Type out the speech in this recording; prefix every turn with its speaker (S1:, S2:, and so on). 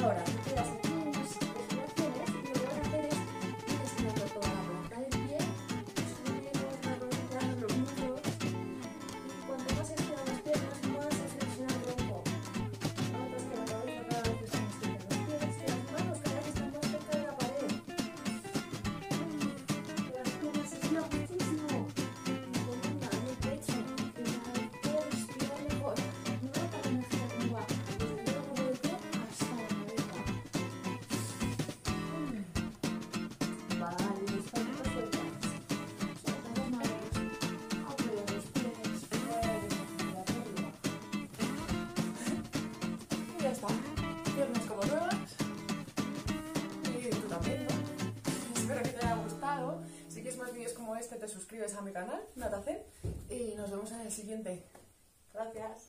S1: ahora te quedas aquí en unas respiraciones y lo que vas a hacer es ir estirando toda la planta del pie, subiendo las rodillas, los muslos, y cuanto más estiras las piernas, más se flexiona el tronco. Notas que la cabeza cada vez está más cerca de los pies, que las manos cada vez están más cerca de la pared. Que las piernas se estiran muchísimo. Y columna en el pecho, que cada vez puedes respirar mejor. Nota la energía como va desde el dedo del pie hasta la cabeza. Vale, despacito sueltas. Suelta las manos, abre los pies, mueves hacia arriba. Y ya está. Piernas como nuevas. Y tú también, ¿no? Espero que te haya gustado. Si quieres más vídeos como este, te suscribes a mi canal, Natazen, y nos vemos en el siguiente. Gracias.